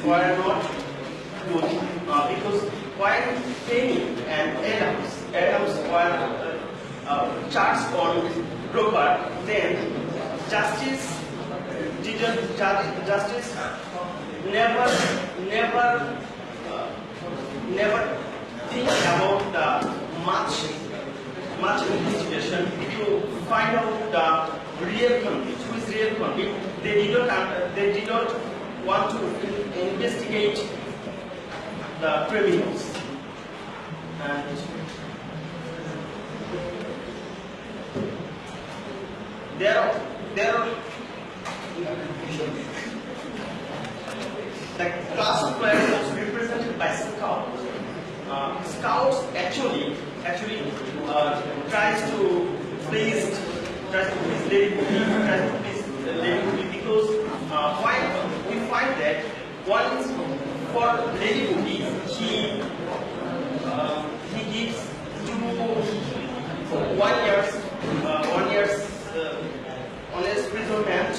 were not good because when Penny and Adams were charged on broker, then justice never think about the much investigation to find out the real convict, who is real convict. They did not want to investigate the criminals. And there are the class of players was represented by scouts. Scouts actually tries to please Lady Boogie, because we find that once for Lady Boogie he gives 1 year's honest imprisonment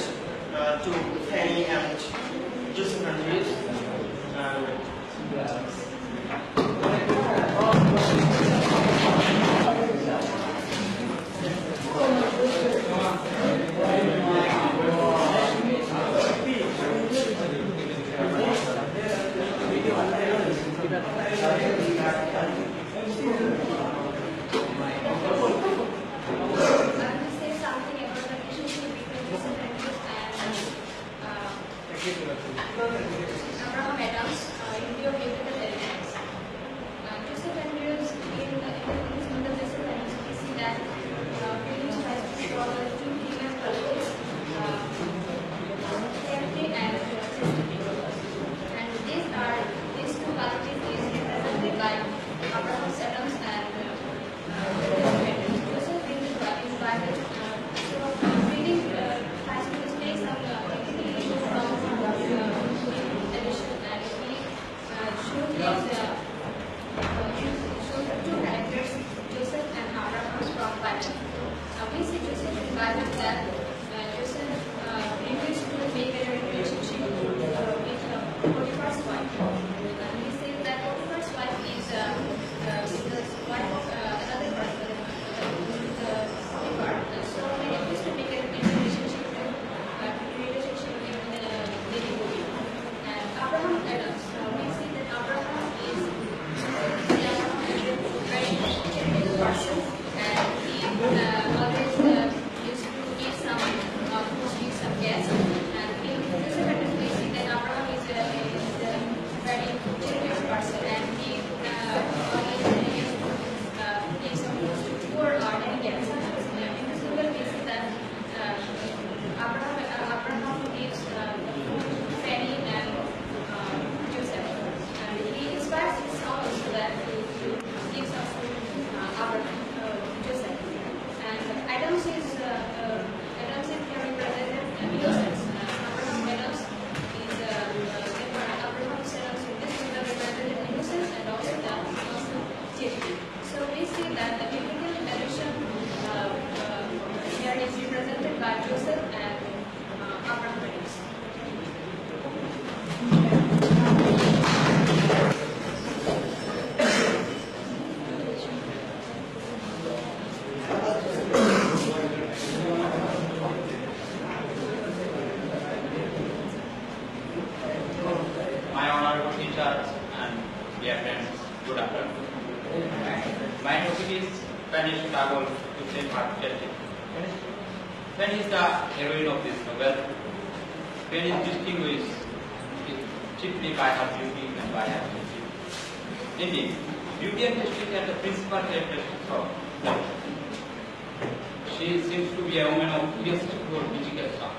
to Fanny and Joseph Andrews. Abraham Adams, in view of biblical evidence. Joseph Andrews, in his conversation, we see that Williams tries to follow two female qualities, safety and chastity. And these two qualities is represented by Abraham Adams and Joseph in the Bible. So reading has to take some technical from edition, and he showed two characters, Joseph and Abraham from Bible. We see Joseph in Bible that Joseph refused to make a relationship with Potiphar's wife. We say that Potiphar's wife is the wife of another person, Potiphar. So he refused to make a relationship with Lady Boogie. And Abraham Adams, we see that Abraham is a very charitable person, and he always used to give some hosting some guests. And in this event, we see that Abraham is a very charitable person, and he always used to give some host to poor or any guests. In this event, we see that Abraham gives Fanny and Joseph, and he inspires his son so that he gives us Joseph. And Adams is here represented innocence. Abraham Adams is Abraham Adams in this figure represented innocence and also the charity. So we see that the biblical narration here is represented by Joseph and Abraham Adams. My honorable teachers and dear friends, good afternoon. My topic is Spanish struggle to save her justice. Penny is the heroine of this novel. Penny is distinguished chiefly by her beauty and by her justice. Indeed, beauty and justice are the principal characteristics of her. She seems to be a woman of irresistible physical charm.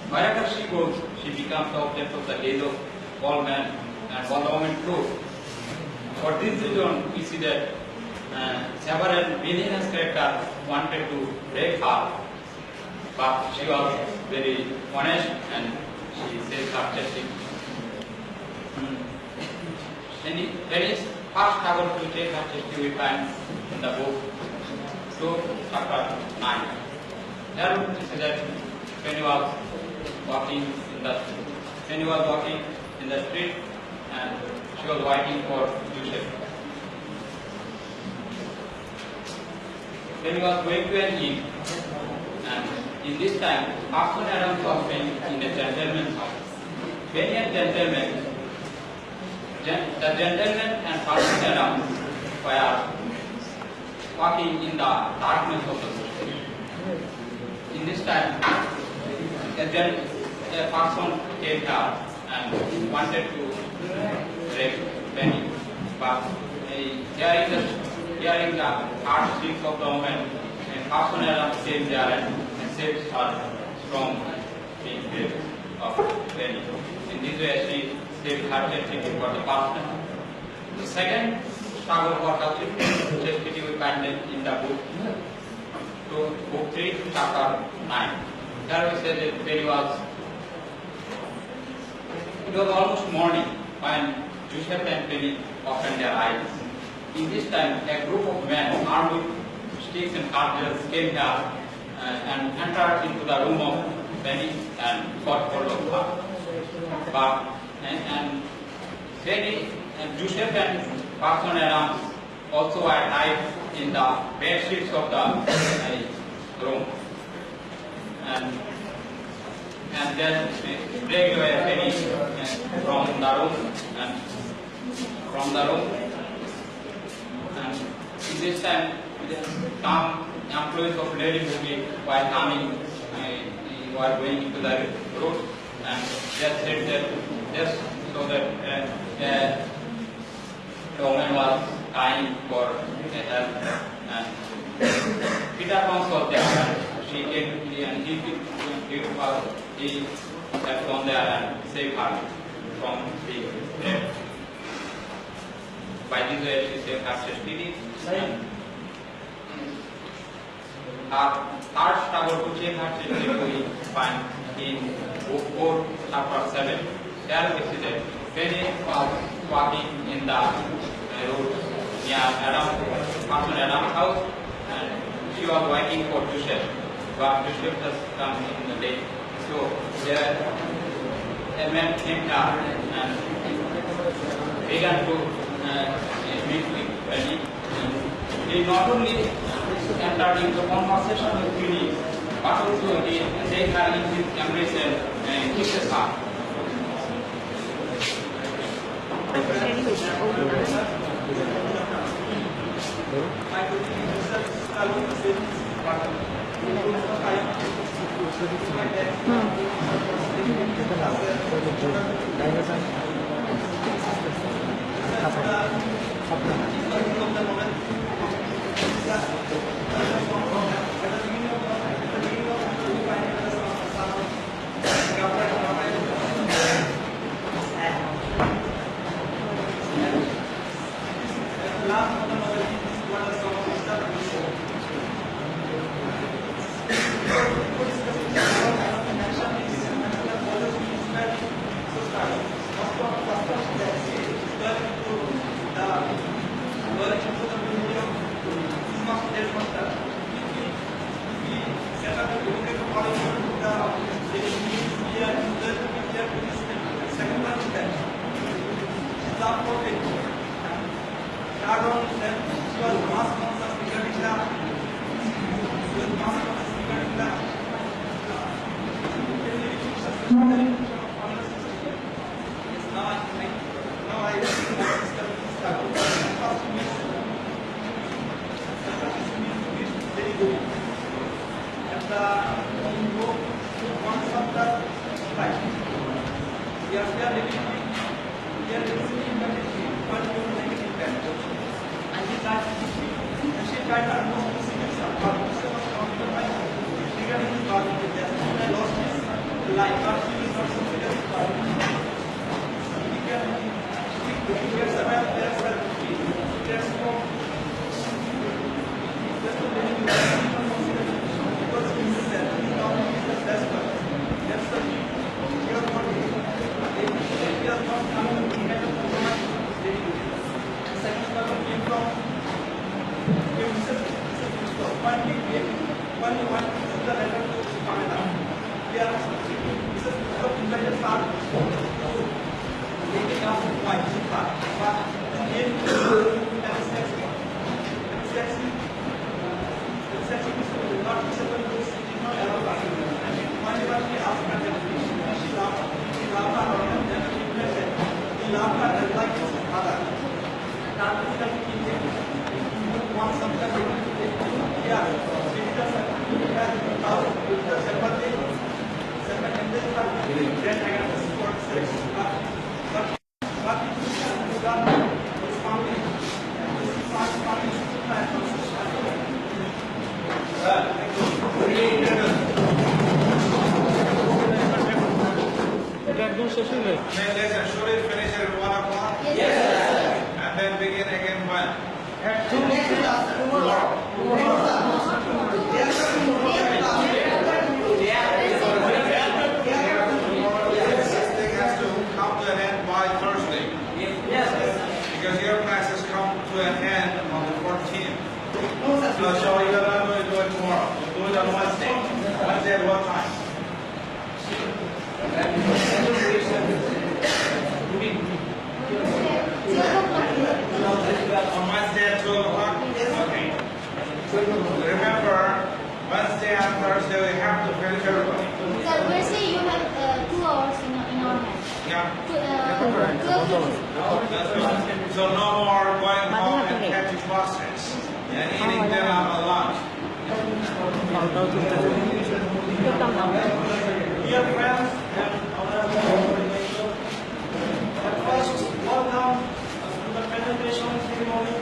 Wherever she goes, she becomes the object of the gaze of all men and all the women too. For this reason, we see that several villainous characters wanted to break her, but she was very honest and she says her justice. There is first struggle to take her justice we find in the book 2, chapter 9. There we see that when he was walking in the street and she was waiting for Joseph. Then he was going to an inn, and in this time, Parson Adams was staying in a gentleman's house. When a gentleman, the gentleman and Parson Adams were walking in the darkness of the bush. In this time, a person came here and wanted to rape Penny, but hearing the hard shrieks of the woman, and Parson Adams came there and saved her from being raped of Penny. In this way, she saved her chastity for the parson. The second struggle for chastity we find in the book, book 3, chapter 9. There we say that it was almost morning when Joseph and Penny opened their eyes. In this time, a group of men armed with sticks and cudgels came here and entered into the room of Penny and got hold of her. But Penny and Joseph and Parson Adams also were tied in the bed sheets of the room. And then dragged away Penny from the room. And in this time, some employees of Lady Boogie were coming, were going into the road, and just said that just so that the woman was crying for help. And Peter Pons was there, and she came and he had gone there and saved her from being raped. By this way, she saved her chastity. Her third struggle to change her chastity we find in book 4, chapter 7. There we see that Penny was walking in the road near Parson Adam's house, and she was waiting for Joseph, but Joseph has come in the day. So there a man came down and began to meet with Penny. He not only entered into conversation with Penny, but also he take her in his embrace and kisses her. 1 point 25. But in sexy is not acceptable to it is not allowed. Whenever we ask her that she laughed and then he laughed and like his father. That is the thing. You want something yeah, it doesn't have the sympathy. And this then I got the support sex. But it is done with family. This is not family. Listen, should it finish at 1 o'clock? Yes. And then begin again when? This thing has to come to an end by Thursday. Because your classes come to an end on the 14th. So you're not going to do it tomorrow. You'll do it on Wednesday. Wednesday at what time? On Wednesday at 12 o'clock? Okay. Remember, Wednesday and Thursday we have to finish everybody. Sir, Wednesday you have 2 hours in our hands. Yeah. 12 So no more going home and catching buses and eating them at lunch. Dear friends and at first, welcome to the presentation ceremony.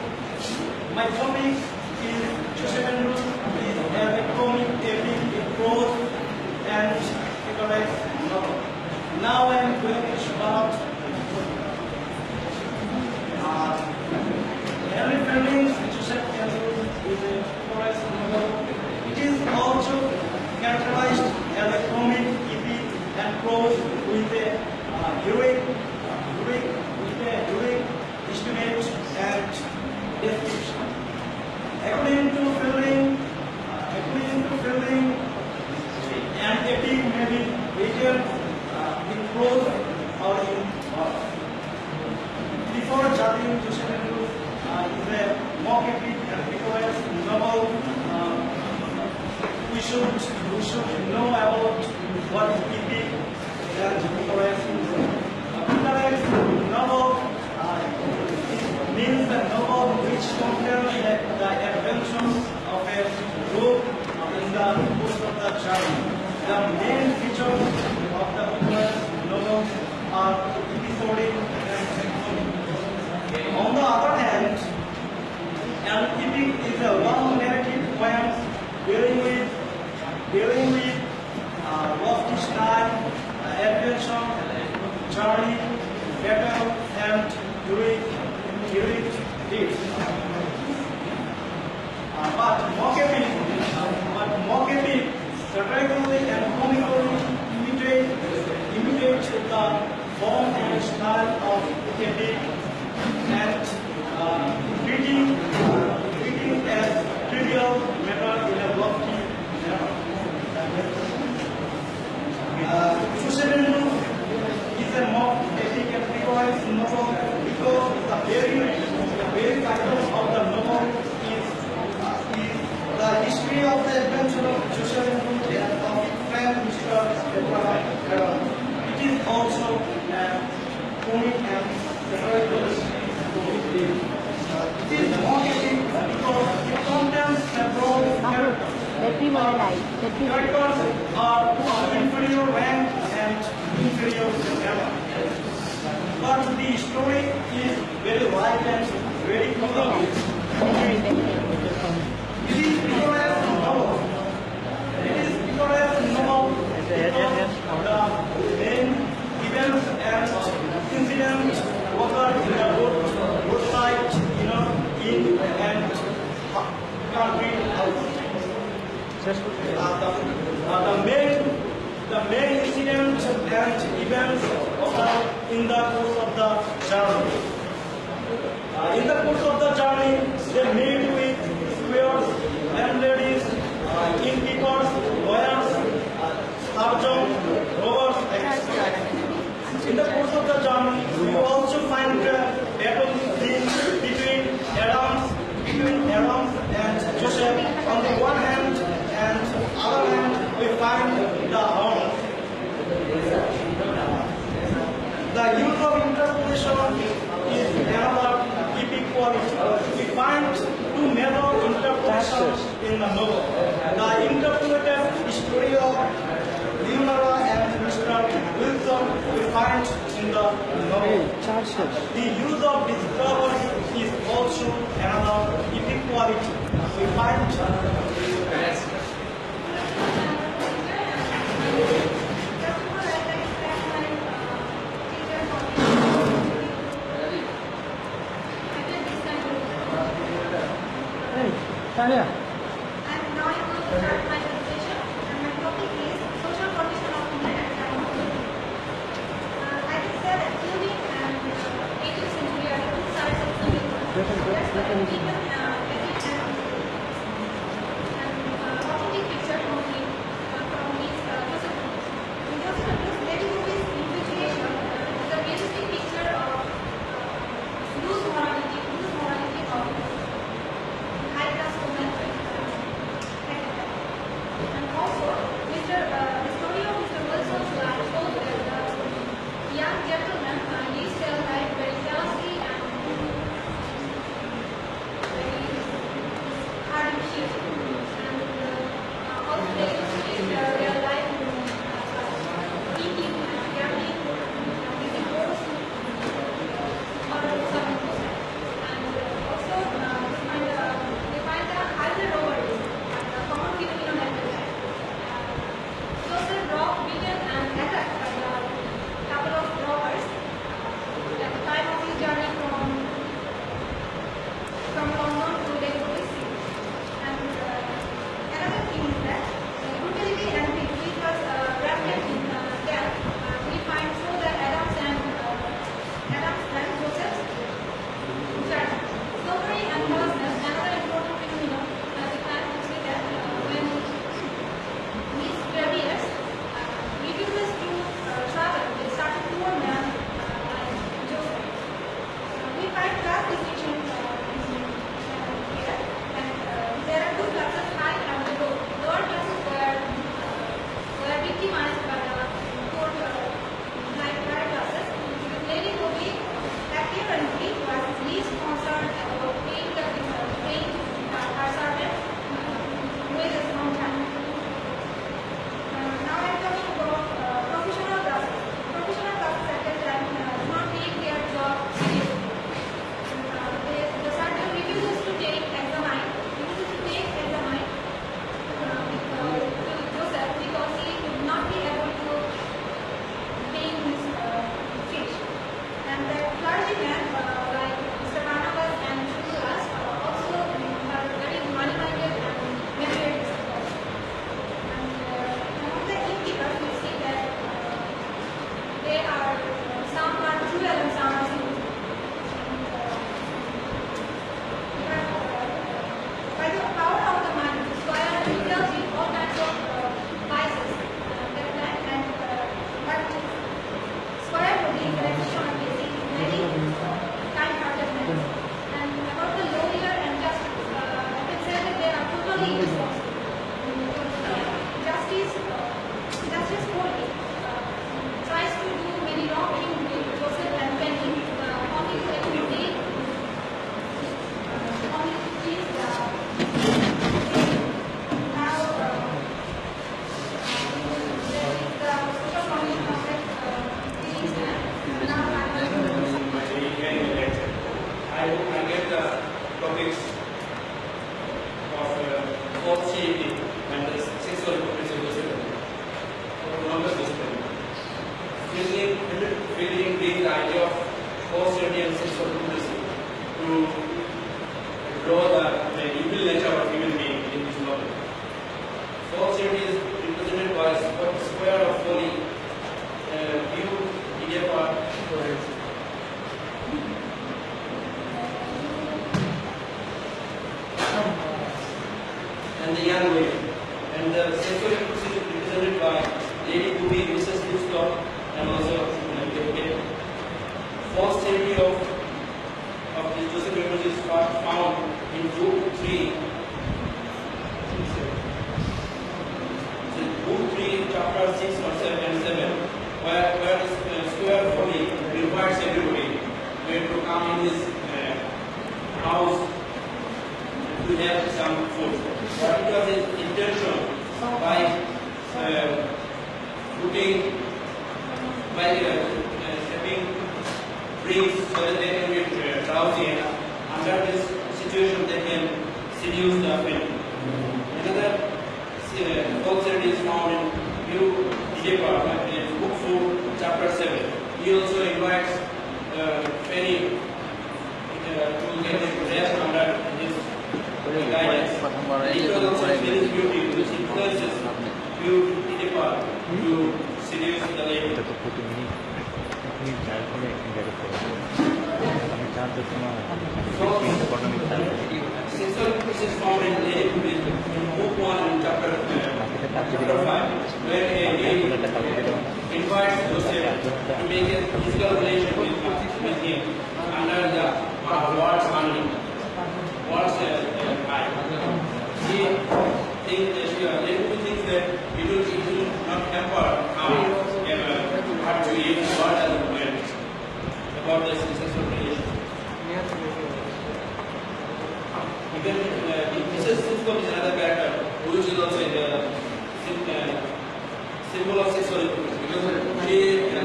My topic is social rules is economic, epic, growth, and economic novel. Now I am going to start Henry Fleming's social rules is a economic novel. It is also characterized as a comic, epic, and prose with a heroic estimate and description. According to Fielding, an epic may be written in prose or in verse. Before judging social rules is a mock epic and requires novel. We should know about what epic and requires. Novel means the novel which contains the adventures of a group in the course of the journey. The main features of the novel are episodic and synchronic. On the other hand, an epic is a long narrative poem dealing with lofty style, adventure, journey, battle, and heroic deeds. But mock epic satirically and comically imitate the form and style of epic and treating as trivial matter in a lofty manner. Is a mock epic and requires novel because the very title of the novel is the history of the adventure of Joseph and of friend Mr. Abraham. It is also a comic and satirical story. It is mock epic because it contains several characters. Characters are of inferior rank and inferior level. But the story is very light and very complex. It is because as novel. Because the main events and incidents occur in the roadside, in and country outside. The main incidents and events occur in the course of the journey. In the course of the journey, they meet with squares, landladies, innkeepers, lawyers, surgeons, robbers, etc. In the course of the journey, we also interpolation is another equality. We find two major interpolations in the novel. The interpolated story of Leonora and Mr. Wilson we find in the novel. The use of discovery is also another equality. We find Tanya. And now I'm going to start my presentation, and my topic is social condition of women at time of war. I can say that during 18th century are the two sides of the coin. That's the American ethic and authentic picture from his Joseph. In Joseph Lady Movie's investigation is a realistic picture of loose morality of high-class women. And also, the story of Mr. Wilson's life shows that the young gentleman lives their life very jealously and very hardship. And also they live their life eating, gambling, using drugs, or some. And also, they find the highway robbery and the common phenomenon at the time. Joseph robbed, beaten, and attacked by a couple of robbers at the time of his journey from London to Lake City. And another thing is that brutality and which was rampant in death, we find through the Adams and Joseph's journey. Slavery and lawlessness, another important phenomenon, we can see that when these barriers refuses to travel with such a poor man like Joseph. We find class distinction here, and there are two classes, high and low. Lower classes were victimized by the poor higher classes. With Lady Movie apparently was least concerned about paying her servant wages on time. Now I'm talking about professional classes. Professional classes at that time do not take their job seriously. The sergeant refuses to take examine with Joseph because he would not be able to pay his fees. And the clergymen like Mr. Barnabas and Nicholas also are very money-minded and materialistic. And among the innkeepers, we see that they are some are cruel and some are simple. By the power of the mind, the squire indulged in all kinds of vices that time, and but squire would be relaxation of basic very kind-hearted men. And about the lawyer and justice, I can say that they are totally irresponsible. Justice Foley tries to do many wrong things with Joseph and Penny, only to activate, only to please now there is the social condition of that feelings and now I'm going to I get the topics of fourth CET and the sexual reproducibility. Number system. Filling the idea of fourth and sexual reproducibility to draw the evil nature of human being in this novel. Fourth is represented by square of folly, view, idea, and the young women. And the sexual reproduction is represented by Lady Booby, Mrs. Woodstock, and also first theory of the Joseph Reproduce is found in Book 3. So Book 3, chapter 6 or 7 and 7, where the square folly requires everybody. drinks so that they can get drowsy, and under this situation they can seduce the friend. Another folk ceremony is found in New Didepar in Book 4, Chapter 7. He also invites Fanny to get rest under his guidance. It was also Fanny's beauty which influences New Didepar to seduce the lady. Sexual is found in Book 1 in Chapter 5, where he invites Joseph to make a physical relation with him under the wall's eye. She thinks that it will not hamper her to even God as a woman about the sexual relation. Even Mrs. Sutcom is another character which is also in the symbol of sexuality because she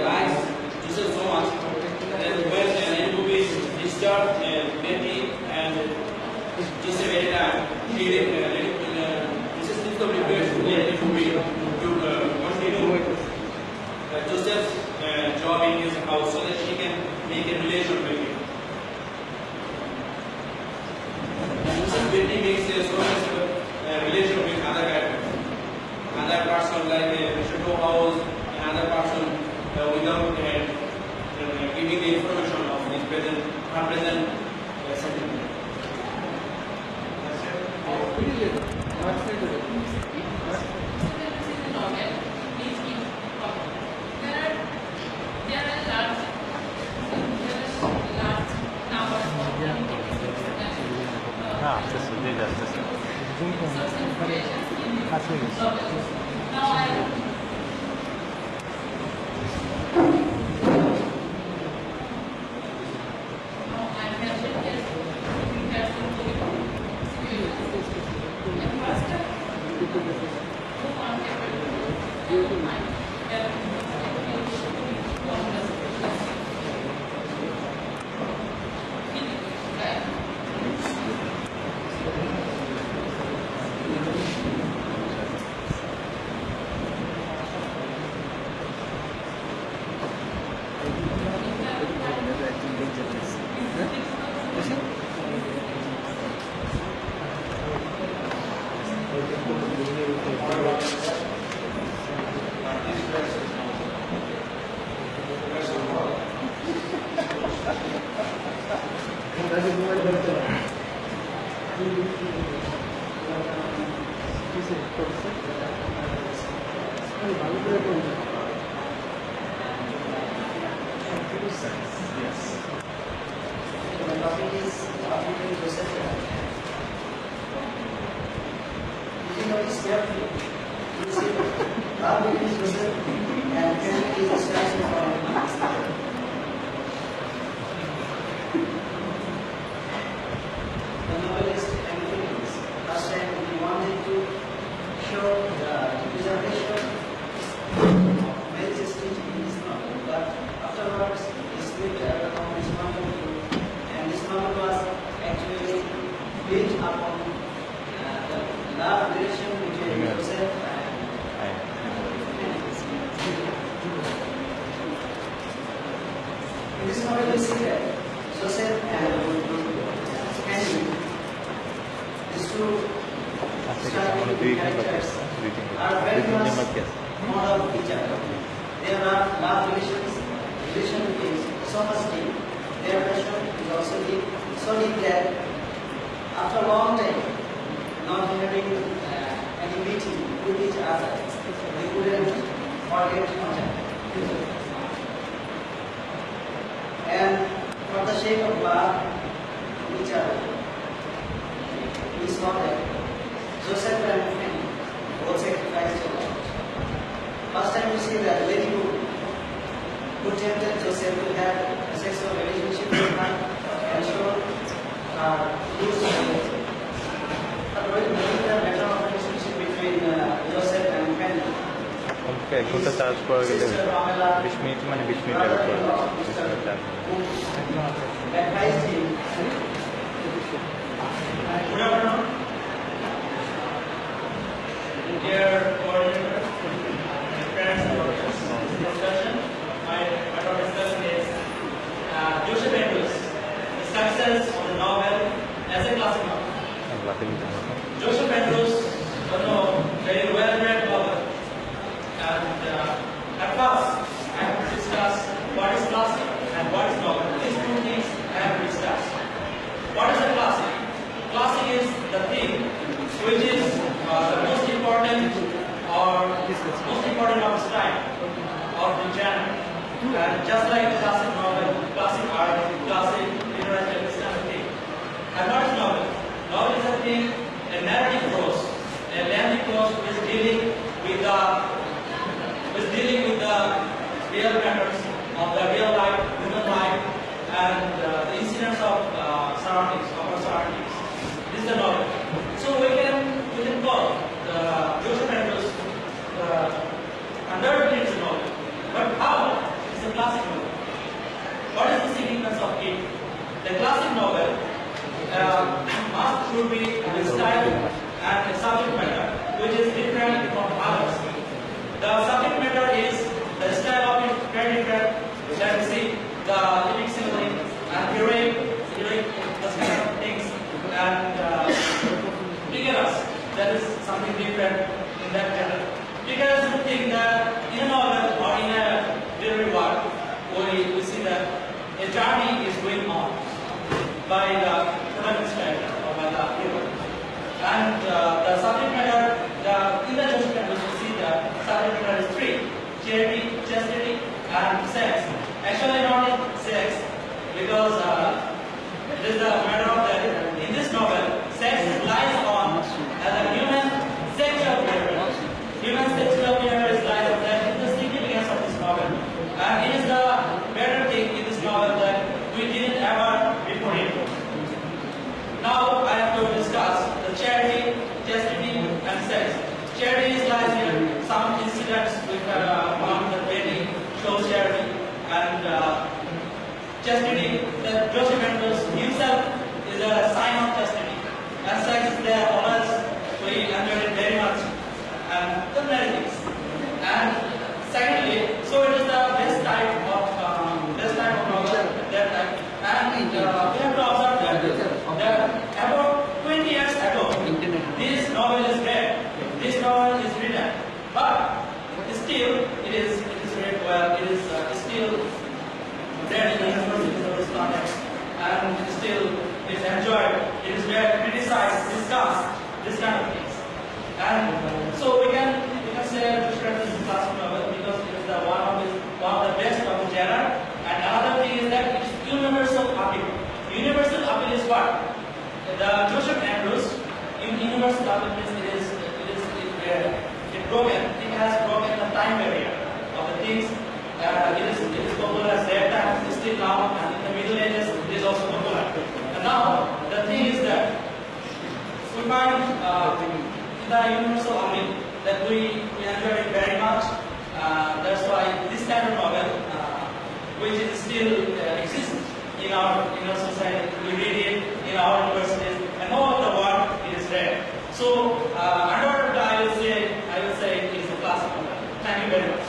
likes Jesus so much that when any movie is disturbed Betty and Joseph anytime Mrs. Sutcom requests the movie to continue Joseph's job in his house so that she can make a relation with him. Betty makes a strong relation with other characters. Another person like a Chateau House, another person without giving the information of his present, present settlement. एक घंटा charge कर 20 minute माने 20 minute Joseph Andrews was a very well-read author, and at first I have to discuss what is classic and what is novel. These two things I have to discuss. What is a classic? Classic is the thing which is the most important of its time or the genre. And just like classic novel, classic art, classic literature, this kind of thing. And what is novel? Novel is a thing, a narrative prose, a lengthy prose which is dealing with the real matters of the real life, human life, and the incidents of surroundings, of our surroundings. This is the novel. So we can call Joseph Andrews undoubtedly it's a novel. But how? It's a classic novel. What is the significance of it? The classic novel should be a style and a subject matter which is different from others. The subject matter is the style of it very different. Let me see the lyric scenery and heroic those kind of things, and figures. That is something different in that matter. Because we think that in a novel or in a literary work, we see that a journey is going on by the protagonist character or by the hero. And the subject matter, in the Joseph Andrews, we see the subject matter is three: charity, chastity, and sex. Actually, not sex, because it is the matter of that in this novel, sex lies on as a human sexual behavior. Human sexual behavior is lies on that. It is the significance of this novel, and it is the better thing in this novel that we didn't ever before it. Now I have to discuss the charity, chastity, and sex. Charity is lies here. Some incidents we have found that really shows charity, and chastity, that Joseph Andrews himself is a sign of chastity. And sex is there always. We enjoy it very much, and the many things. And secondly, so it is the best type of novel that type. And we have to observe that about 20 years ago, this novel is read. This novel is written, but still it is read well. It is still read in the university context, and still is enjoyed. It is very criticized, discussed, this kind of things. And so we can say Joseph Andrews is a classic novel because it is the one of the best of the genre. And another thing is that it is universal appeal. Universal appeal is what? The Joseph Andrews in universal appeal means it broken. It has broken the time barrier of the things. It is popular at that time, still now, and in the Middle Ages it is also popular. And now the thing is that we find the universal appeal that we enjoy it very much. That's why this kind of novel, which is still exists in our society, we read it in our universities, and all over the world it is read. So, undoubtedly, I will say it is a classic novel. Thank you very much.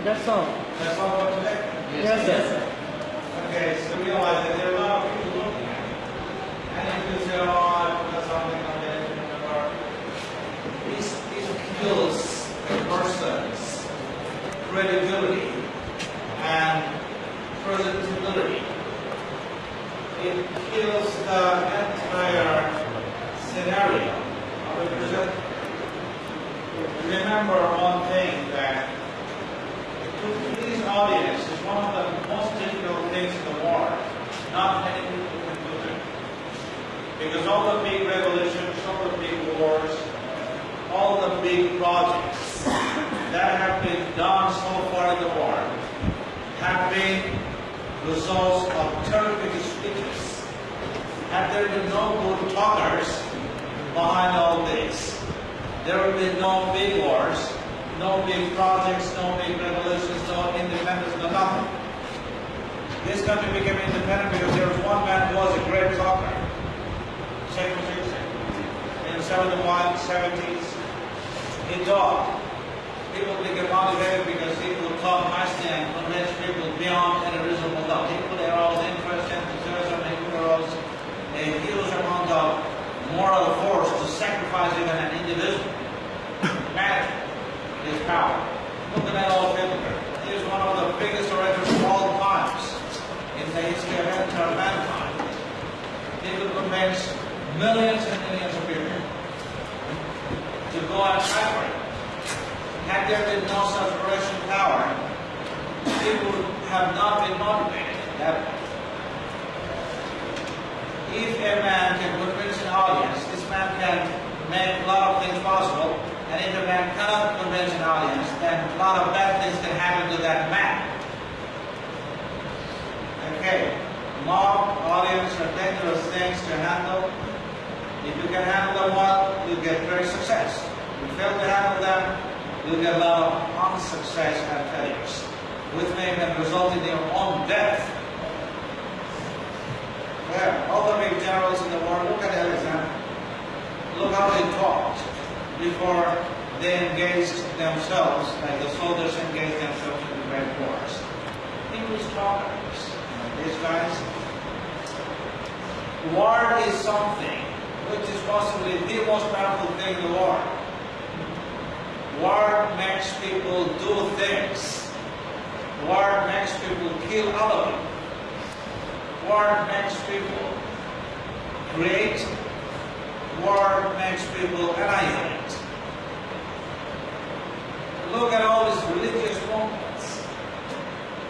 That's all. That's all for today? Yes, sir. Okay, so realize that there are a lot of people looking at it. And if you say, oh, I forgot something on the or this kills a person's credibility and presentability. It kills the entire scenario of the present. Remember one thing, that to please audience is one of the most difficult things in the world. Not many people can do it. Because all the big revolutions, all the big wars, all the big projects that have been done so far in the world have been results of terrific speeches. Had there been no good talkers behind all this, there would be no big wars, no big projects, no big revolutions, no independence, no nothing. This country became independent because there was one man who was a great talker. In the 70s, he talked. People became motivated because he would talk nicely and convince people beyond power. Look at Adolf Hitler. He is one of the biggest orators of all times in the history of entire mankind. He could convince millions and millions of people to go and fight for him. Had there been no such Russian power, people would have not been motivated that way. If a man can convince an audience, this man can make a lot of things possible, and if a man cannot convince an audience, then a lot of bad things can happen to that man. Okay, mob, audience are dangerous things to handle. If you can handle them well, you'll get great success. If you fail to handle them, you'll get a lot of unsuccess and failures, which may even result in your own death. Well, all the big generals in the world, look at Alexander. Look how they talked before they engaged themselves, like the soldiers engaged themselves in the great wars. English talkers, these guys. War is something which is possibly the most powerful thing in the world. War makes people do things. War makes people kill other people. War makes people create. War makes people annihilate. Look at all these religious movements.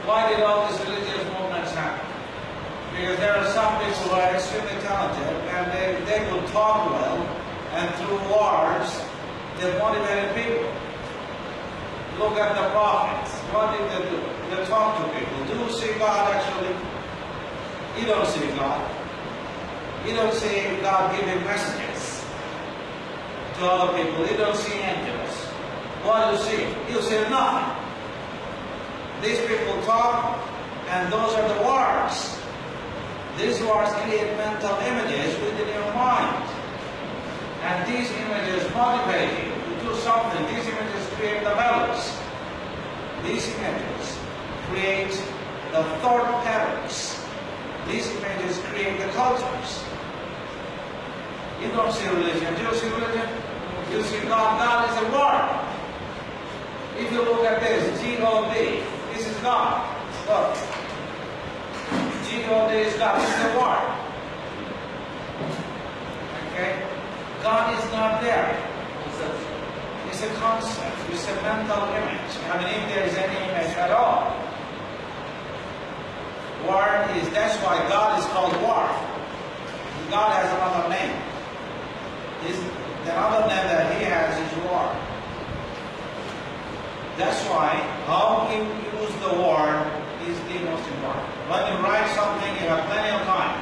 Why did all these religious movements happen? Because there are some people who are extremely talented and they could talk well, and through wars they motivated people. Look at the prophets. What did they do? They talk to people. Do you see God actually? You don't see God. You don't see God giving messages to other people. You don't see angels. What do you see? You see nothing. These people talk, and those are the wars. These wars create mental images within your mind. And these images motivate you to do something. These images create the values. These images create the thought patterns. These images create the cultures. You don't see religion. Do you see religion? You see God. God is a word. If you look at this, G-O-D, this is God. Look. G-O-D is God. This is a word. Okay? God is not there. It's a concept. It's a mental image. I mean, if there is any image at all. Word is, that's why God is called Word. God has another name. The other name that He has is Word. That's why how you use the word is the most important. When you write something, you have plenty of time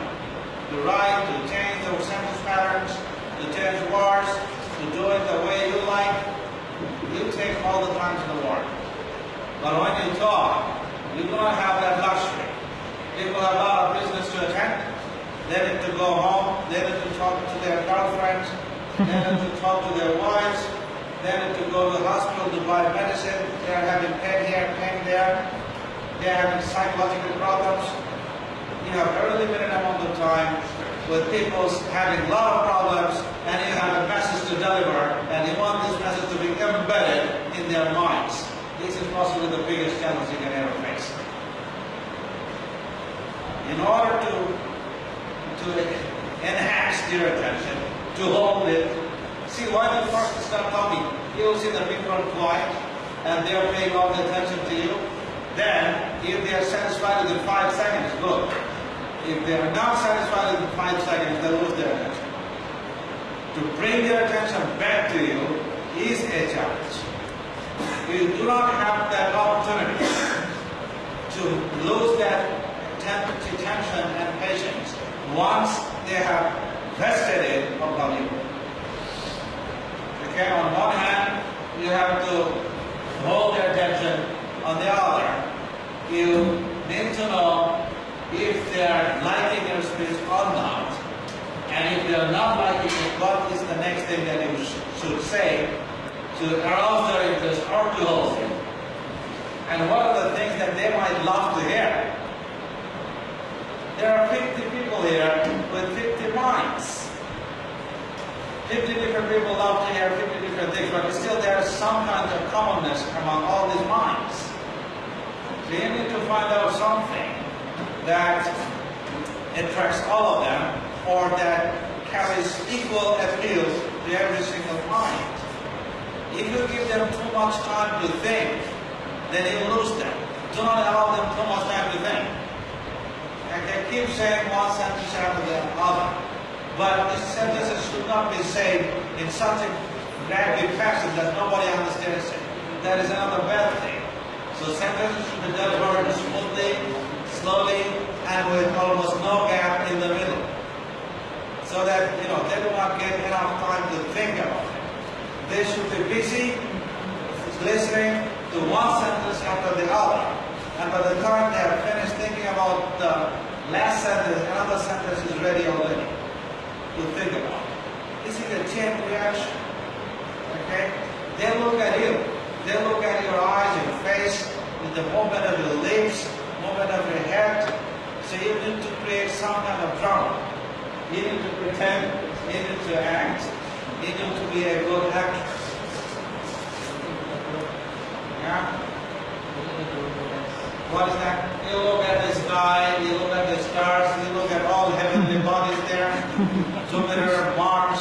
to write, to change the sentence patterns, to change words, to do it the way you like. You take all the time to the word. But when you talk, you don't have that luxury. People have a lot of business to attend. They need to go home. They need to talk to their girlfriends. They need to talk to their wives. They need to go to the hospital to buy medicine. They are having pain here, pain there. They are having psychological problems. You have a very limited amount of time with people having a lot of problems, and you have a message to deliver, and you want this message to be embedded in their minds. This is possibly the biggest challenge you can ever face. In order to enhance their attention, to hold it. See, when you first start talking, you will see the people are quiet and they are paying all the attention to you. Then, if they are satisfied within 5 seconds, good. If they are not satisfied within 5 seconds, they lose their attention. To bring their attention back to you is a challenge. You do not have that opportunity to lose that attention and patience once they have vested it upon you. Okay, on one hand, you have to hold their attention. On the other, you need to know if they are liking your speech or not. And if they are not liking it, what is the next thing that you should say to arouse their interest or to hold it? And what are the things that they might love to hear? There are 50 people here with 50 minds. 50 different people love to hear 50 different things, but still there is some kind of commonness among all these minds. So you need to find out something that attracts all of them, or that carries equal appeal to every single mind. If you give them too much time to think, then you lose them. Do not allow them too much time to think. And they keep saying one sentence after the other. But these sentences should not be said in such a rapid fashion that nobody understands it. That is another bad thing. So sentences should be delivered smoothly, slowly, and with almost no gap in the middle. So that, they do not get enough time to think about it. They should be busy listening to one sentence after the other. And by the time they have finished thinking about the last sentence, another sentence is ready already to think about. This is a chain reaction. Okay? They look at you. They look at your eyes, your face, with the movement of your lips, movement of your head. So you need to create some kind of drama. You need to pretend, you need to act, you need to be a good actress. Yeah? What is that? You look at the sky, you look at the stars, you look at all heavenly bodies there. Jupiter, Mars,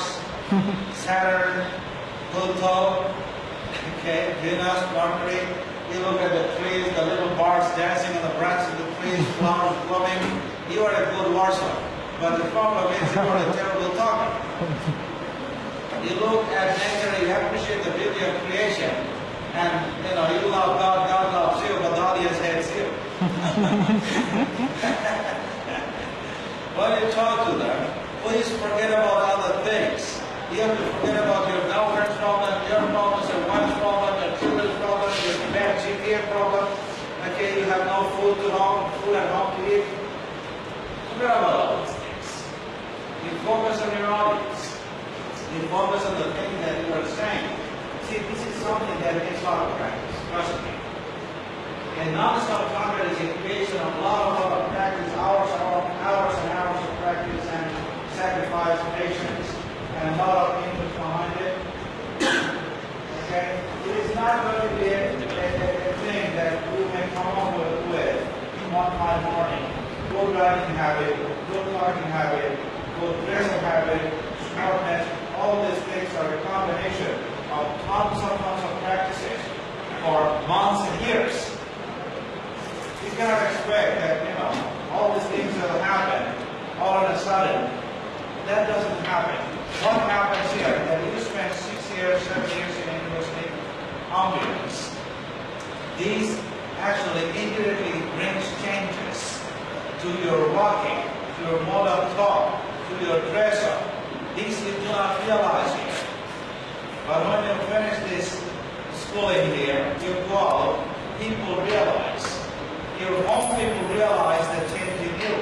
Saturn, Pluto, okay, Venus, Mercury. You look at the trees, the little birds dancing on the branches of the trees, flowers blooming. You are a good worshiper. But the problem is you are a terrible talker. You look at nature, you appreciate the beauty of creation. And, you love God, God loves you, but the audience hates you. When you talk to them, please forget about other things. You have to forget about your girlfriend's problem, your problems, your wife's problem, your children's problem, your bad GPA problem. Okay, you have no food at home to eat. Forget about all these things. You focus on your audience. You focus on the thing that you are saying. See, this is something that takes a lot of practice, trust me. And non-stop content is a creation of a lot of practice, hours and hours of practice and sacrifice, patience, and a lot of input behind it. Okay? It is not going to be a thing that we may come up with one fine morning. Good writing habit, good talking habit, good dressing habit, smartness, all these things are a combination of tons of practices for months and years. You cannot expect that, all these things will happen all of a sudden. That doesn't happen. What happens here, that you spend 6 years, 7 years in university ambience, these actually indirectly brings changes to your walking, to your mode of thought, to your dress up. These you do not realize here. But when you finish this schooling here, you go out, people realize, your own people realize the change in you.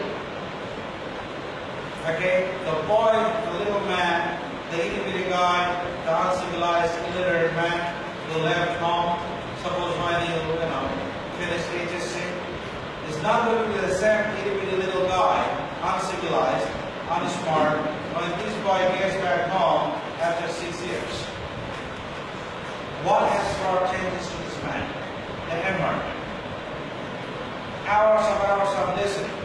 Okay? The boy, the little man, the itty-bitty guy, the uncivilized, illiterate man who left home, suppose when you finish HSC, is not going to be the same itty-bitty little guy, uncivilized, unsmart, when this boy gets back home after 6 years. What has brought changes to this man? The environment. Hours of listening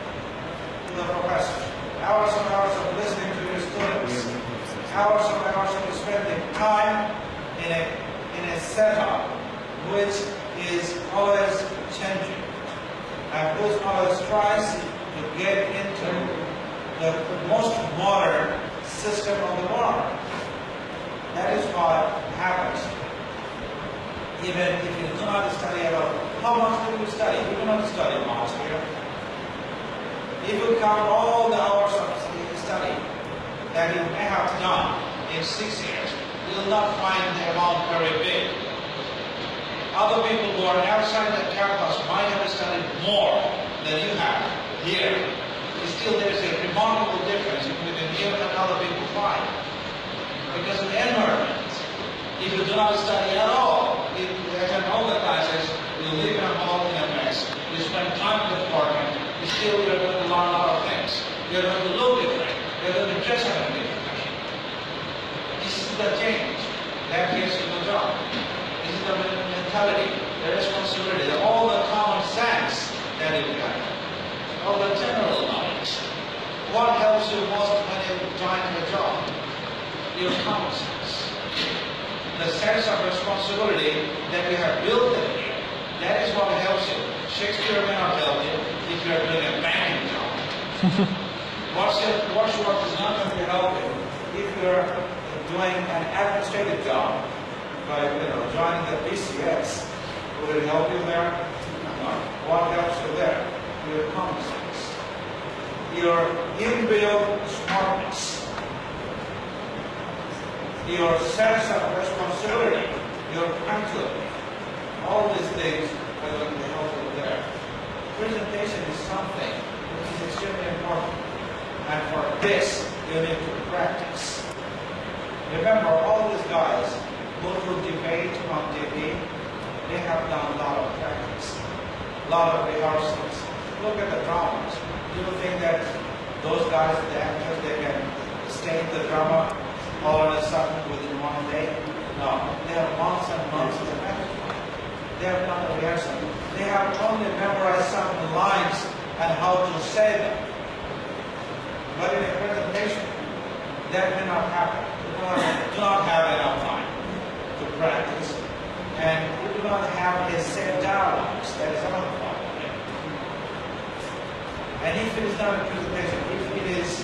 to the professor. Hours of listening to your students. Hours of spending time in a setup which is always changing and which always tries to get into the most modern system of the world. That is what happens. Even if you do not study at all. How much do you study? You do not study much here. If you count all the hours of study that you may have done in 6 years, you will not find the amount very big. Other people who are outside the campus might have studied more than you have here. Still, there is a remarkable difference between you and other people find. Because of the environment. If you do not study at all, if you attend all the classes, you live in a hall in a mess. You spend time in the department, still you're going to learn a lot of things. You're going to look different. You're going to dress in a different fashion. This is mentality, the responsibility, all the common sense that you got, all the general knowledge. What helps you most when you join a job? Your common sense. The sense of responsibility that you have built in you, that is what helps you. Shakespeare may not help you if you are doing a banking job. What's work is not going to help you if you are doing an administrative job by joining the BCS. Will it help you there? No. What helps you there? Your common sense. Your inbuilt smartness. Your sense of responsibility, your punctuality, all these things are going to help you there. Presentation is something which is extremely important, and for this you need to practice. Remember, all these guys go to debate on TV, they have done a lot of practice, a lot of rehearsals. Look at the dramas. Do you think that those guys, the actors, they can stay in the drama all of a sudden within one day? No. They have months and months of practice. They have done a rehearsal. They have only memorized some lines and how to say them. But in a presentation, that may not happen. You do not have enough time to practice. And you do not have a set dialogues. That is another problem. And if it is not a presentation, if it is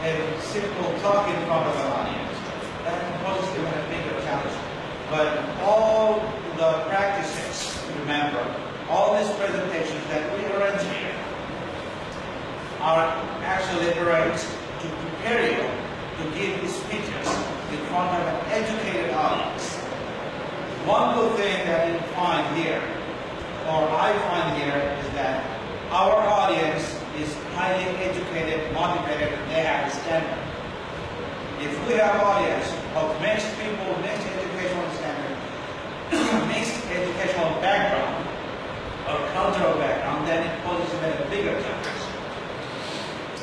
a simple talk in front of an audience, that poses even a bigger challenge. But all the practices, remember, all these presentations that we arrange here are actually arranged to prepare you to give these speeches in front of an educated audience. One good thing that you find here, or I find here, is that our audience is highly educated, motivated, and they have a standard. If we have audience of mixed people, mixed educational standard, mixed educational background, or cultural background, then it poses even a bigger challenge.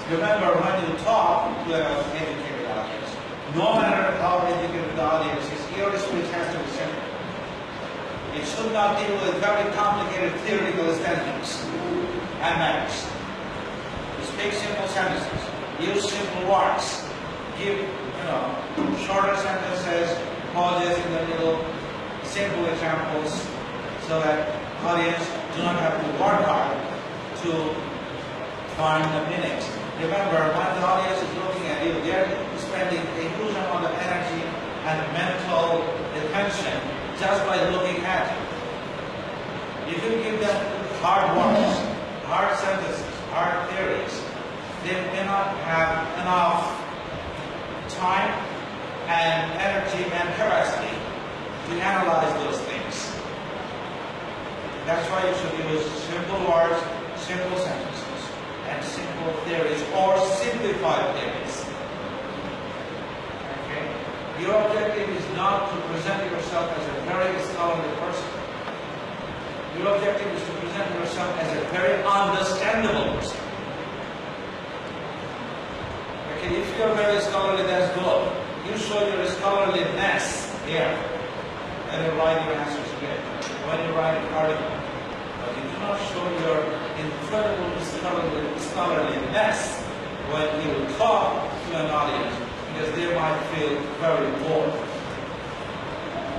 Remember, when you talk to an educated audience, no matter how educated the audience is, your speech has to be simple. It should not deal with very complicated theoretical standards and matters. Speak simple sentences, use simple words, give shorter sentences, pauses in the middle, simple examples, so that audience do not have to work hard to find the meanings. Remember, when the audience is looking at you, they are spending a huge amount of energy and mental attention just by looking at you. If you give them hard words, hard sentences, hard theories, they may not have enough time and energy and capacity to analyze those things. That's why you should use simple words, simple sentences, and simple theories or simplified theories. Okay? Your objective is not to present yourself as a very scholarly person. Your objective is to present yourself as a very understandable person. Okay, if you are very scholarly, that's good. You show your scholarliness here, and you write your answers here. When you write an article, but you do not show your incredible scholarliness when you talk to an audience, because they might feel very bored.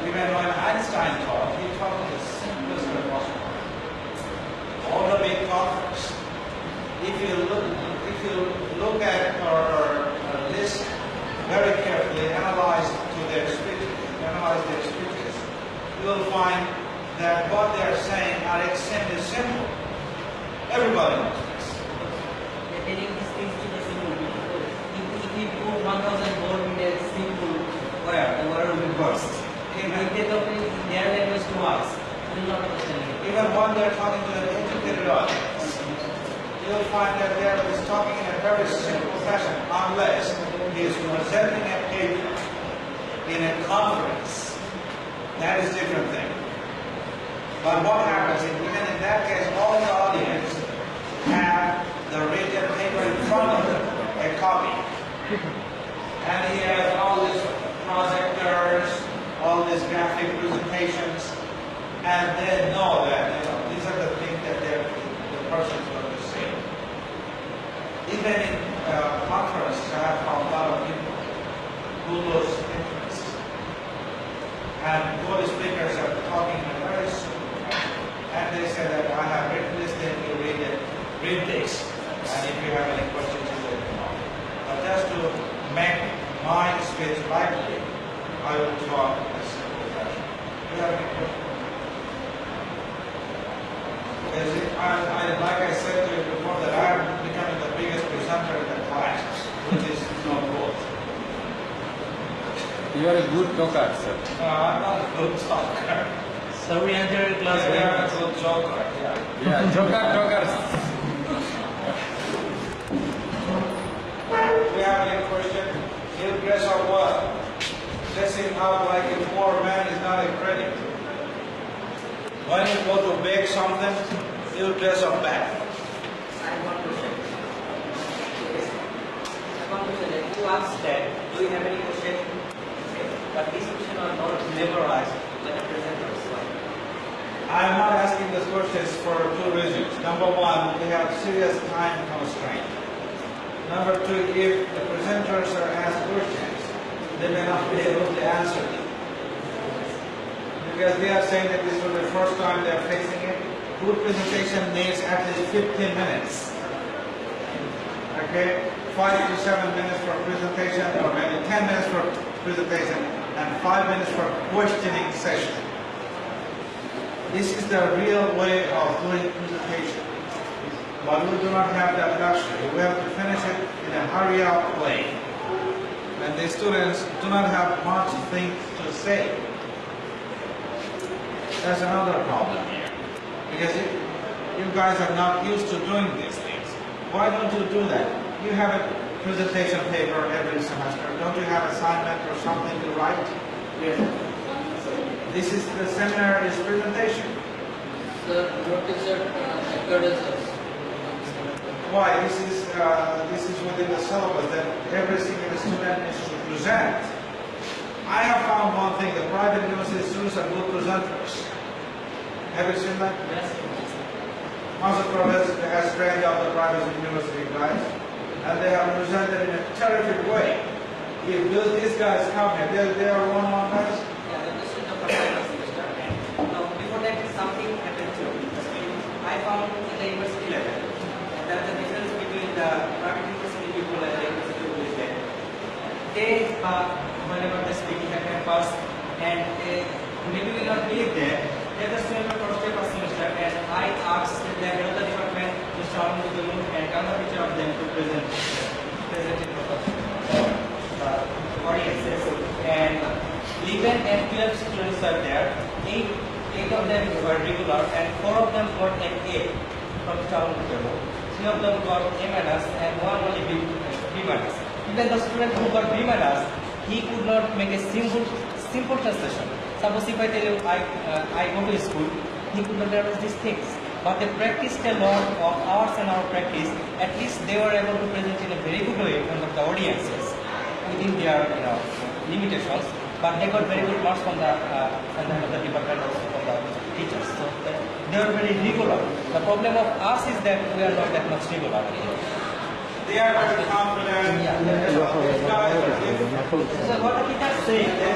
Even when Einstein talked, he talked in the simplest way possible. All the big talkers, if you look at our list very carefully, analyze their speeches, you will find that what they are saying are extremely simple. Everybody knows this. They're telling these things to the simple people. If we put 1,000 gold in a simple word, the word will be burst. If they talk in their language to us, we will not understand it. Even when they are talking to an educated audience, you will find that they are talking in a very simple fashion, unless he is presenting a paper in a conference. That is a different thing. But what happens is, even in that case, all the audience have the written paper in front of them, a copy. And he has all these projectors, all these graphic presentations, and they know that these are the things that the person is going to say. Even in conferences, I have found a lot of people who lose interest. And both speakers are talking in a very simple fashion. And they say that I have written this, then you read it, read this. And if you have any questions, you let me know. But just to make my speech lively, I will talk in a simple fashion. Do you have any questions? Like I said to you before, that I am becoming the biggest presenter in the class, which is not good. You are a good talker, sir. I'm not a good talker. So we enter class Yeah, very I'm a much. good joker, yeah. Yeah, jokers. Do you have any question? He'll dress up what? Dressing out like a poor man is not a credit. When you go to bake something, he'll dress up bad. I have one question. I want to say that you asked that, do you have any question? Okay. But this question are not memorized like a presenter. I'm not asking these questions for two reasons. Number one, we have serious time constraint. Number two, if the presenters are asked questions, they may not be able to answer them. Because they are saying that this is the first time they are facing it. Good presentation needs at least 15 minutes. Okay? 5 to 7 minutes for presentation, or maybe 10 minutes for presentation, and 5 minutes for questioning session. This is the real way of doing presentation. But we do not have that luxury. We have to finish it in a hurry-up way. And the students do not have much things to say. That's another problem here. Because you guys are not used to doing these things. Why don't you do that? You have a presentation paper every semester. Don't you have assignment or something to write? Yes. This is the seminar is presentation. Sir, what is your encourages? Why? This is within the syllabus that every single student is to present. I have found one thing: the private university students are good presenters. Have you seen that? Yes. Master Professor has trained up the private university guys, and they have presented in a terrific way. If these guys come here, they are one-on-one guys. Yeah, this is the first semester. And now, before that, something happened to me. I found in the university level that the difference between the private university people and the university people is that they, whenever they speak in the campus, and maybe will not believe that they are the student of first year, first semester, and I asked the head of the department, Mr. Arun Mudulun, and another teacher of them to present in front of audiences. And 11 and 12 students are there. Eight of them were regular, and 4 of them got an A from Mr. Arun Mudulun. 3 of them got A minus, and 1 only B minus. Even the student who got B minus, he could not make a simple translation. Suppose if I tell you I go to school, he could not learn these things. But they practiced a lot of hours and hour practice. At least they were able to present in a very good way in front of the audiences within their limitations. But they got very good marks from the department, also from the teachers. So they are very regular. The problem of us is that we are not that much regular. They are very confident. Yeah. These guys are different. So what the teachers say, they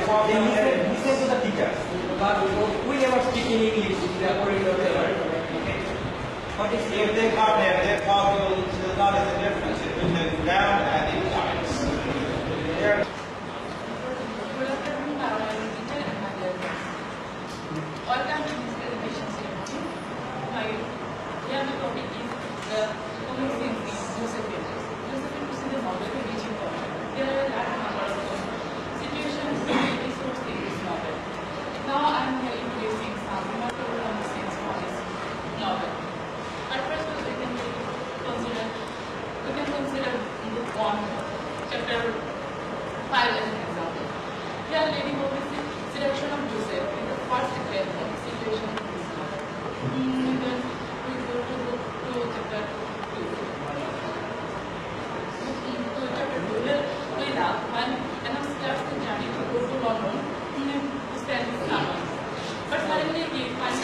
listen to the teachers. But we never speak in English according to their okay. What is If they come here, they talk, you'll notice the difference between the down and the insides. They are Good afternoon, Parliament teacher and my dear friends. Welcome to this presentation ceremony. Here the topic is the common sense in Josephine. Josephine is the model for reaching point. There are a large number of situations in this course in this novel. Now I am here introducing some remarkable common sense from this novel. At first, we can consider book 1, chapter 5 as an example. Here, Lady Hope is the selection of Joseph in the first decade of the situation of this novel. Then we go to book 2, chapter 2. Chapter 2, Leda, when Anna starts the journey to go to London to spend his summer. But suddenly he finds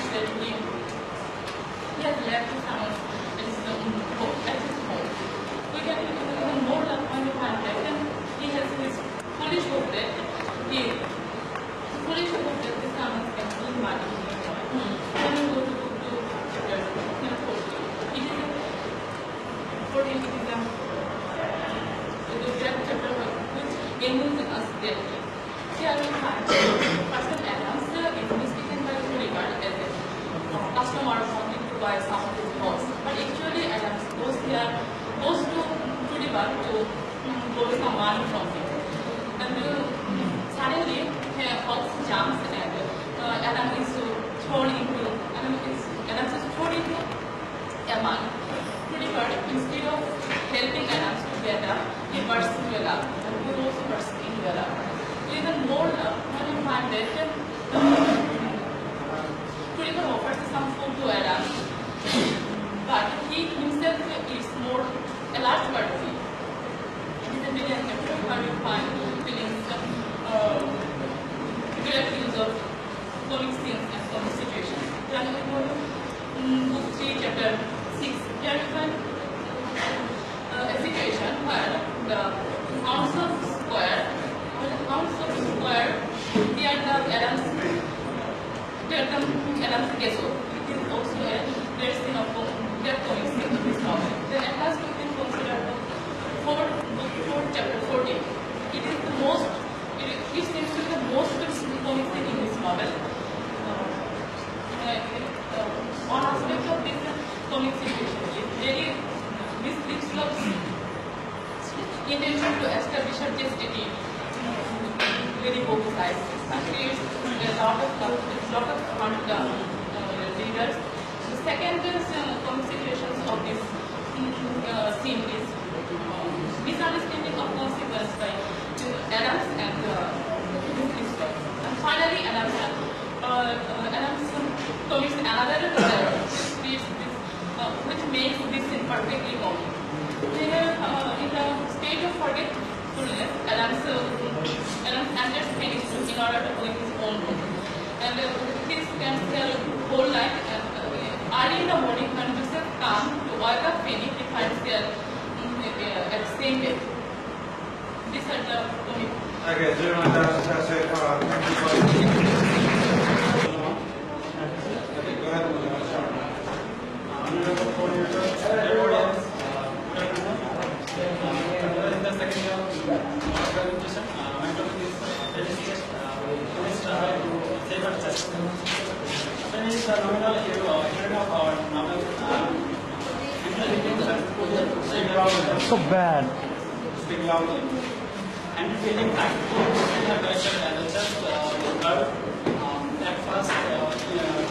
some are wanting to buy some of his balls. But actually, Adams goes to the bar to borrow some money from him. And suddenly, Fox jumps and Adam is thrown into a mud. Pretty bird, instead of helping Adams to get up, he bursts into a lava. And he also bursts into a lava. Even more when you find that Creeper offers some food to Adam, but he himself is more a large part of it. It is a villain chapter where you find feelings, direct use of comic scenes and comic situations. Then we go to book 3, chapter 6. Here you find a situation where the Hounds of Square, they are the Adams ghetto. It is also a great scene of their comic scene in this novel. Then at last we can consider the fourth chapter 14. It is the most, it seems to be the most beautiful comic scene in this novel. One aspect of this comic situation is very, this Lipslop's intention to establish a chastity very both sides and creates a lot of fun readers. The second comic situations of this scene is misunderstanding of consequence by Adams and Lipslop. And finally, Adams commits another error, which makes this scene perfectly comic. In the state of forgetfulness, Adams enters Phoenix in order to win his own room. And he spends the whole night. Early in the morning, when Joseph comes to wake up Phoenix, he finds her at the same bed. These are the comic. Okay, gentlemen, that's it. Thank you for okay, go ahead. Everybody else, in the second year presentation, my topic is safer chest. Then is the nominal hero of our novel. So bad. Speak loudly. And feeling thankful to the character and the chest curve. At first,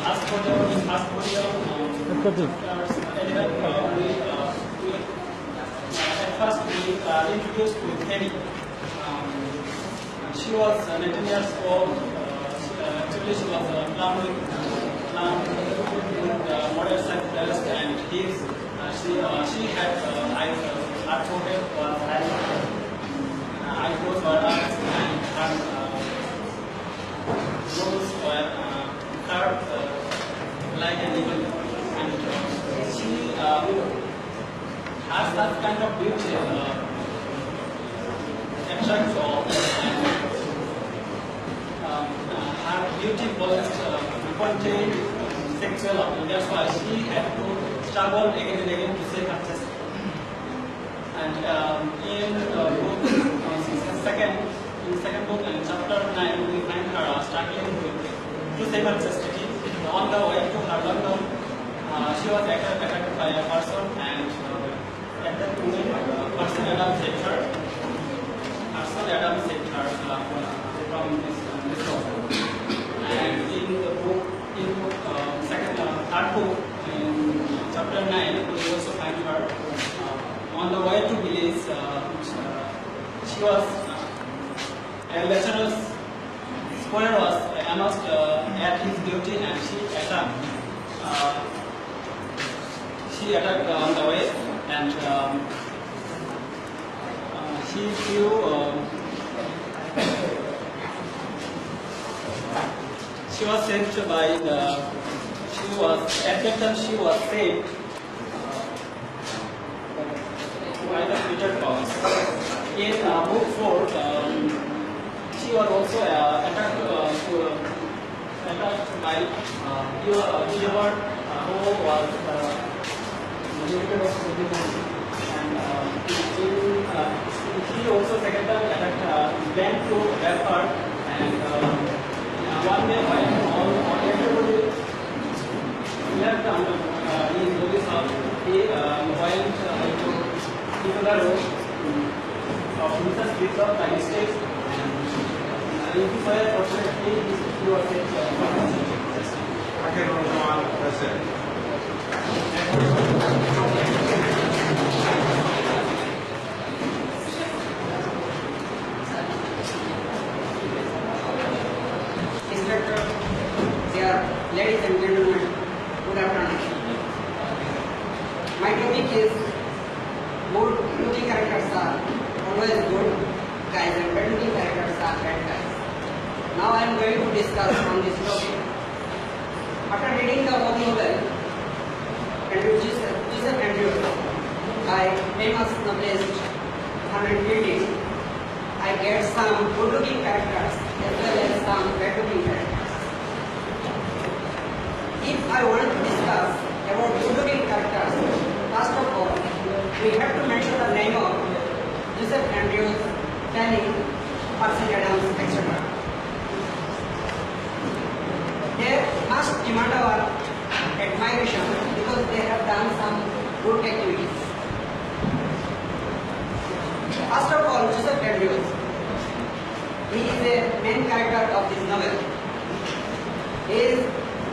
ask for the at first we introduced to Penny. She was 19 years old. Actually, she was plumb with moderate psychopath and thieves. She had eyes hard-coated, was eyebrows were arched, and her nose were curved like an eagle. And she has that kind of beauty attracts all. Her beauty was contained sexual appeal. That's why she had to struggle again and again to save her chest. And in second book, in chapter 9, we find her struggling to save her chastity. On the way to her London, she was attacked by a person, and at that moment, person Adam saved her. From this problem. And in the book, third book, in chapter 9, we also find her on the way to village. She was a lecturer's square was amused at his beauty, and she attacked on the way, and she flew. She was saved by the. At that time she was saved by the Peter Paws. In book 4, she was also attacked by Gilbert, who was director of and he also second time attacked went to Bedford, and one day when all everybody that he noticed how he while people are officers speaks of time states and if fire fortunately he was Okay, move on. That's it. Inspector, dear ladies and gentlemen, good afternoon. My topic is good looking characters are always good guys and bad looking characters are bad guys. Now I am going to discuss on this topic. After reading the whole novel, Joseph Andrews by famous novelist Herman Melville, I get some good looking characters as well as some bad looking characters. If I want to discuss about good looking characters, first of all, we have to mention the name of Joseph Andrews, Fanny, Parson Adams, etc. They must demand our admiration because they have done some good activities. First of all, Joseph Andrews. He is a main character of this novel. He is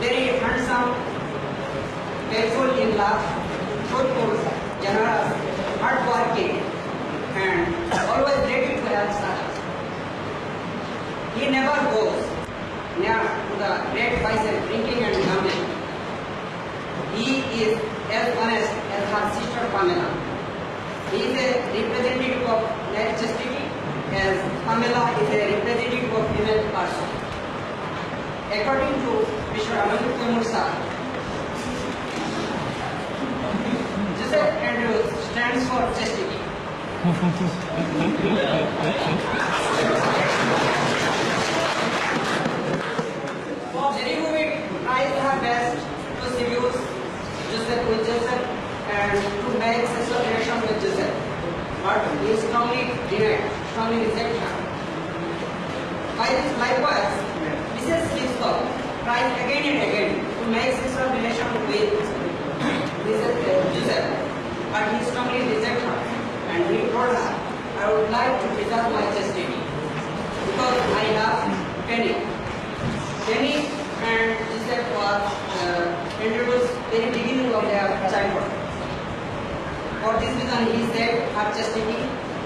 very handsome, faithful in love, truthful, generous, hardworking, and always ready to help others. He never goes near to the red vices, drinking and gambling. He is as honest as her sister Pamela. He is a representative of marriage chastity, as Pamela is a representative of female person. According to Mr. Amanutya Mursa, Joseph Andrews stands for chastity. Jerry movie tries her best to seduce Joseph and to make sexual relation with Joseph, but he strongly rejects her. By this likewise, Mrs. Smith tries again and again to make sexual relation with Joseph, but he strongly rejects her, and he told her, I would like to preserve my chastity because I love Penny. Penny and Joseph was introduced very beginning of their childhood. For this reason, he said her chastity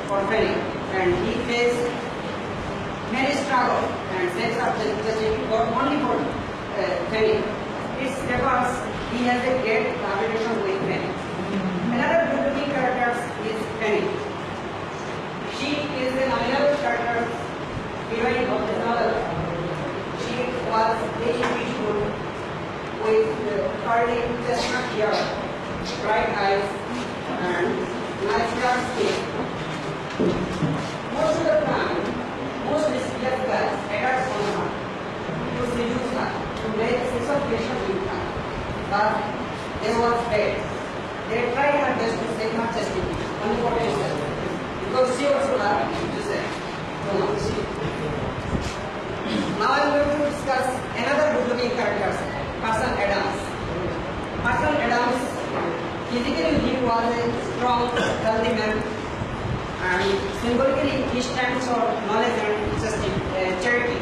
for Penny, and he faced many struggles and sex of chastity for only for Penny. It refers he has a great combination with Penny. Another good-looking character is Penny. She is a nominal character heroine of the novel. She was very beautiful with curly chestnut hair, bright eyes, and nice dark skin. Most of the time, most mischievous guys attack on her to seduce her, to make sexual relation with her. But they were bad. They tried her best to save her chastity, only for herself, because she also loved Joseph so much. Now I am going to discuss another good-looking character, Parson Adams. Parson Adams, physically he was a strong, healthy man, and symbolically he stands for knowledge and charity.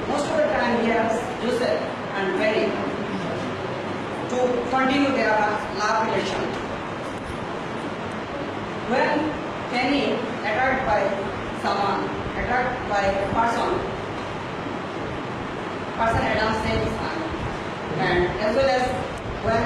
Most of the time he has Joseph and Mary to continue their love relation. When Penny attacked by someone, attacked by a person Adams saves her, and as well as when